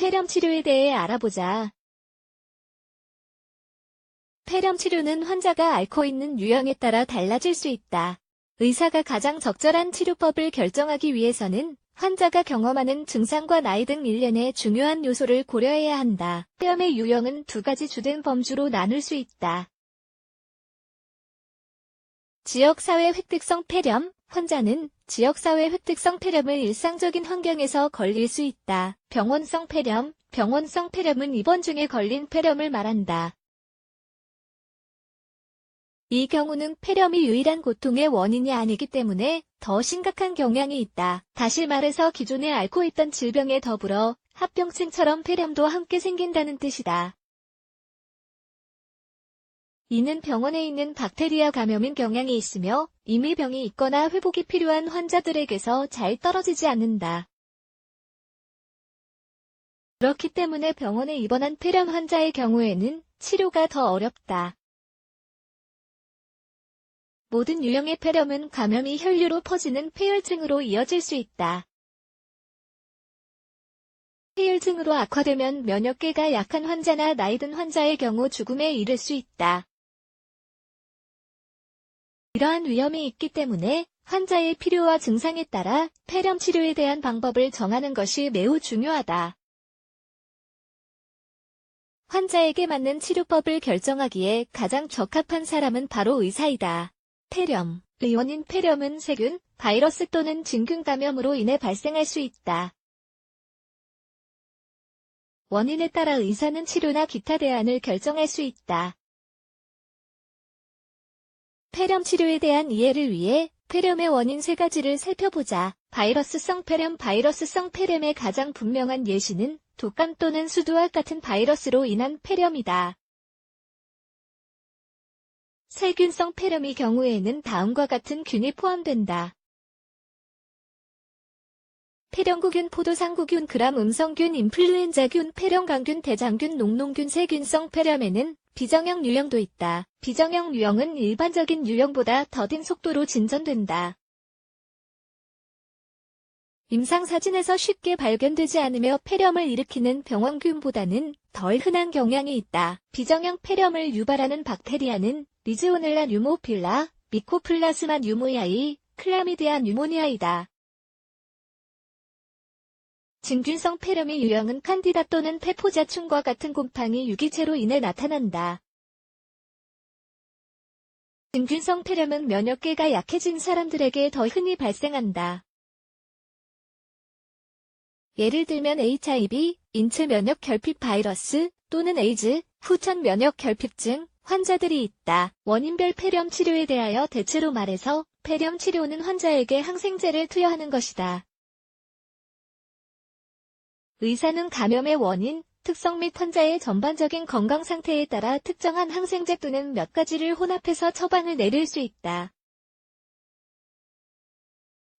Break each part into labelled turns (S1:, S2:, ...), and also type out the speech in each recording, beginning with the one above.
S1: 폐렴 치료에 대해 알아보자. 폐렴 치료는 환자가 앓고 있는 유형에 따라 달라질 수 있다. 의사가 가장 적절한 치료법을 결정하기 위해서는 환자가 경험하는 증상과 나이 등 일련의 중요한 요소를 고려해야 한다. 폐렴의 유형은 두 가지 주된 범주로 나눌 수 있다. 지역사회 획득성 폐렴, 환자는 지역사회 획득성 폐렴을 일상적인 환경에서 걸릴 수 있다. 병원성 폐렴, 병원성 폐렴은 입원 중에 걸린 폐렴을 말한다. 이 경우는 폐렴이 유일한 고통의 원인이 아니기 때문에 더 심각한 경향이 있다. 다시 말해서 기존에 앓고 있던 질병에 더불어 합병증처럼 폐렴도 함께 생긴다는 뜻이다. 이는 병원에 있는 박테리아 감염인 경향이 있으며 이미 병이 있거나 회복이 필요한 환자들에게서 잘 떨어지지 않는다. 그렇기 때문에 병원에 입원한 폐렴 환자의 경우에는 치료가 더 어렵다. 모든 유형의 폐렴은 감염이 혈류로 퍼지는 폐혈증으로 이어질 수 있다. 폐혈증으로 악화되면 면역계가 약한 환자나 나이 든 환자의 경우 죽음에 이를 수 있다. 이러한 위험이 있기 때문에 환자의 필요와 증상에 따라 폐렴 치료에 대한 방법을 정하는 것이 매우 중요하다. 환자에게 맞는 치료법을 결정하기에 가장 적합한 사람은 바로 의사이다. 폐렴의 원인 폐렴은 세균, 바이러스 또는 진균 감염으로 인해 발생할 수 있다. 원인에 따라 의사는 치료나 기타 대안을 결정할 수 있다. 폐렴 치료에 대한 이해를 위해 폐렴의 원인 세 가지를 살펴보자. 바이러스성 폐렴 바이러스성 폐렴의 가장 분명한 예시는 독감 또는 수두와 같은 바이러스로 인한 폐렴이다. 세균성 폐렴의 경우에는 다음과 같은 균이 포함된다. 폐렴구균, 포도상구균, 그람음성균, 인플루엔자균, 폐렴광균, 대장균, 녹농균. 세균성 폐렴에는 비정형 유형도 있다. 비정형 유형은 일반적인 유형보다 더딘 속도로 진전된다. 임상사진에서 쉽게 발견되지 않으며 폐렴을 일으키는 병원균보다는 덜 흔한 경향이 있다. 비정형 폐렴을 유발하는 박테리아는 리지오넬라 뉴모필라, 미코플라스마 뉴모니아이, 클라미디아 뉴모니아이다. 진균성 폐렴의 유형은 칸디다 또는 페포자충과 같은 곰팡이 유기체로 인해 나타난다. 진균성 폐렴은 면역계가 약해진 사람들에게 더 흔히 발생한다. 예를 들면 HIV, 인체 면역 결핍 바이러스 또는 에이즈, 후천 면역 결핍증 환자들이 있다. 원인별 폐렴 치료에 대하여 대체로 말해서 폐렴 치료는 환자에게 항생제를 투여하는 것이다. 의사는 감염의 원인, 특성 및 환자의 전반적인 건강 상태에 따라 특정한 항생제 또는 몇 가지를 혼합해서 처방을 내릴 수 있다.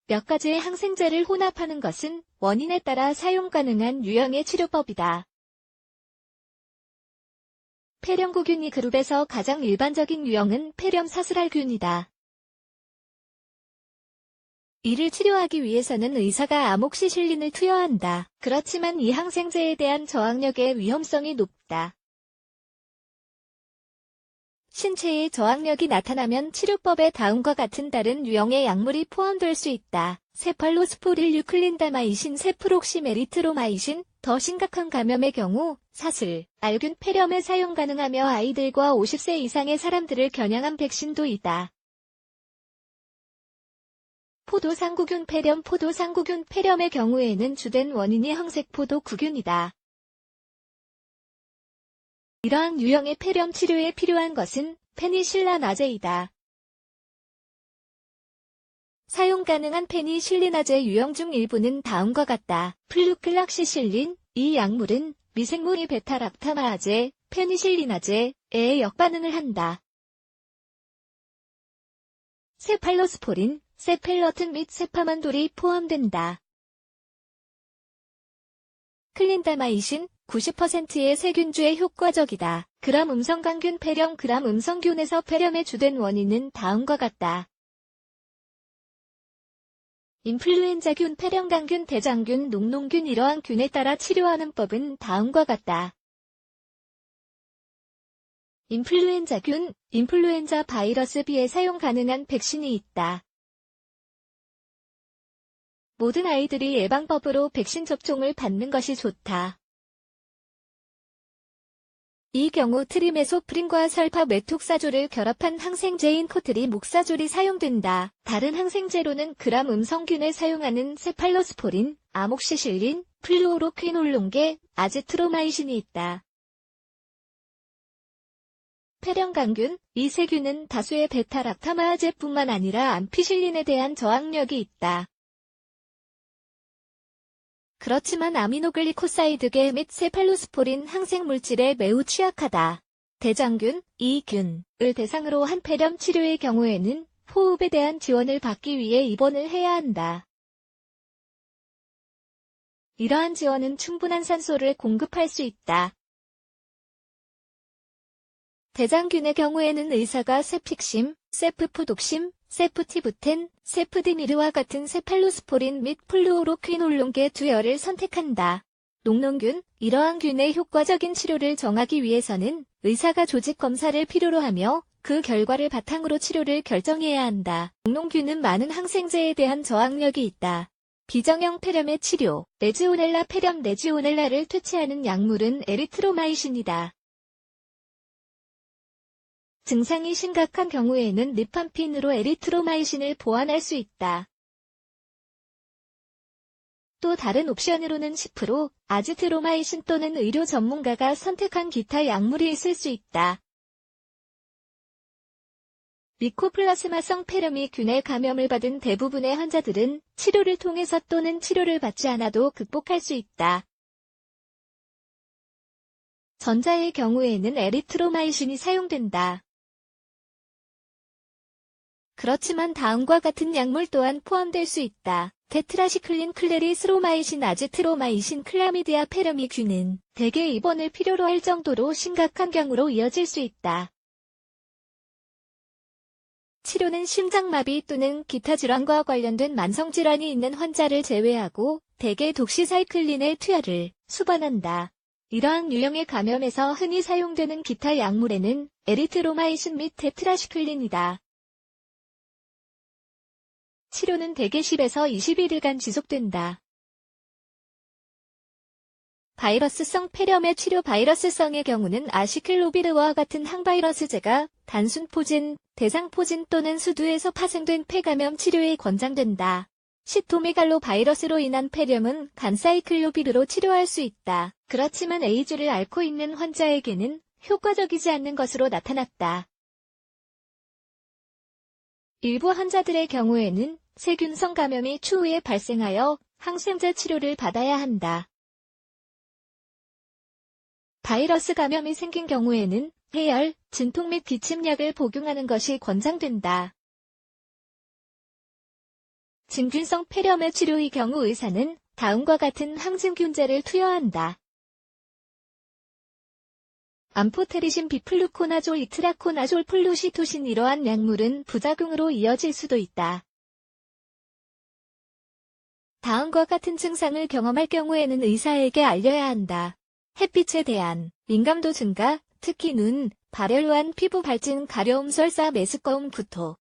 S1: 몇 가지의 항생제를 혼합하는 것은 원인에 따라 사용 가능한 유형의 치료법이다. 폐렴구균 이 그룹에서 가장 일반적인 유형은 폐렴 사슬알균이다. 이를 치료하기 위해서는 의사가 아목시실린을 투여한다. 그렇지만 이 항생제에 대한 저항력의 위험성이 높다. 신체의 저항력이 나타나면 치료법에 다음과 같은 다른 유형의 약물이 포함될 수 있다. 세팔로스포릴 유클린다마이신, 세프록시메리트로마이신. 더 심각한 감염의 경우 사슬, 알균 폐렴에 사용 가능하며 아이들과 50세 이상의 사람들을 겨냥한 백신도 있다. 포도상구균 폐렴 포도상구균 폐렴의 경우에는 주된 원인이 황색포도구균이다. 이러한 유형의 폐렴 치료에 필요한 것은 페니실라나제이다. 사용 가능한 페니실리나제 유형 중 일부는 다음과 같다. 플루클락시실린, 이 약물은 미생물이 베타락타마아제, 페니실리나제에 역반응을 한다. 세팔로스포린, 세펠러튼 및 세파만돌이 포함된다. 클린다마이신, 90%의 세균주에 효과적이다. 그람음성광균 폐렴 그람음성균에서 폐렴의 주된 원인은 다음과 같다. 인플루엔자균, 폐렴감균, 대장균, 녹농균 이러한 균에 따라 치료하는 법은 다음과 같다. 인플루엔자균, 인플루엔자 바이러스 B에 사용 가능한 백신이 있다. 모든 아이들이 예방법으로 백신 접종을 받는 것이 좋다. 이 경우 트리메소프린과 설파 메톡사졸을 결합한 항생제인 코트리목사졸이 사용된다. 다른 항생제로는 gram 음성균에 사용하는 세팔로스포린, 아목시실린, 플루오로퀴놀론계, 아지트로마이신이 있다. 폐렴감균, 이 세균은 다수의 베타락타마아제뿐만 아니라 암피실린에 대한 저항력이 있다. 그렇지만 아미노글리코사이드계 및 세팔로스포린 항생물질에 매우 취약하다. 대장균, 이 균을 대상으로 한 폐렴 치료의 경우에는 호흡에 대한 지원을 받기 위해 입원을 해야 한다. 이러한 지원은 충분한 산소를 공급할 수 있다. 대장균의 경우에는 의사가 세픽심, 세프푸독심, 세프티부텐, 세프디미르와 같은 세팔로스포린 및 플루오로퀴놀론계 투여를 선택한다. 녹농균, 이러한 균의 효과적인 치료를 정하기 위해서는 의사가 조직 검사를 필요로 하며 그 결과를 바탕으로 치료를 결정해야 한다. 녹농균은 많은 항생제에 대한 저항력이 있다. 비정형 폐렴의 치료, 레지오넬라 폐렴 레지오넬라를 퇴치하는 약물은 에리트로마이신이다. 증상이 심각한 경우에는 리팜핀으로 에리트로마이신을 보완할 수 있다. 또 다른 옵션으로는 10%, 아지트로마이신 또는 의료 전문가가 선택한 기타 약물이 있을 수 있다. 미코플라스마성 폐렴이 균의 감염을 받은 대부분의 환자들은 치료를 통해서 또는 치료를 받지 않아도 극복할 수 있다. 전자의 경우에는 에리트로마이신이 사용된다. 그렇지만 다음과 같은 약물 또한 포함될 수 있다. 테트라시클린 클레리스로마이신 아지트로마이신 클라미디아 폐렴이 균은 대개 입원을 필요로 할 정도로 심각한 경우로 이어질 수 있다. 치료는 심장마비 또는 기타 질환과 관련된 만성질환이 있는 환자를 제외하고 대개 독시사이클린의 투여를 수반한다. 이러한 유형의 감염에서 흔히 사용되는 기타 약물에는 에리트로마이신 및 테트라시클린이다. 치료는 대개 10에서 21일간 지속된다. 바이러스성 폐렴의 치료 바이러스성의 경우는 아시클로비르와 같은 항바이러스제가 단순 포진, 대상 포진 또는 수두에서 파생된 폐감염 치료에 권장된다. 시토메갈로 바이러스로 인한 폐렴은 간사이클로비르로 치료할 수 있다. 그렇지만 에이즈를 앓고 있는 환자에게는 효과적이지 않는 것으로 나타났다. 일부 환자들의 경우에는 세균성 감염이 추후에 발생하여 항생제 치료를 받아야 한다. 바이러스 감염이 생긴 경우에는 해열, 진통 및 기침약을 복용하는 것이 권장된다. 진균성 폐렴의 치료의 경우 의사는 다음과 같은 항진균제를 투여한다. 암포테리신 비플루코나졸 이트라코나졸 플루시토신 이러한 약물은 부작용으로 이어질 수도 있다. 다음과 같은 증상을 경험할 경우에는 의사에게 알려야 한다. 햇빛에 대한 민감도 증가, 특히 눈, 발열로한 피부 발진, 가려움, 설사, 메스꺼움, 구토,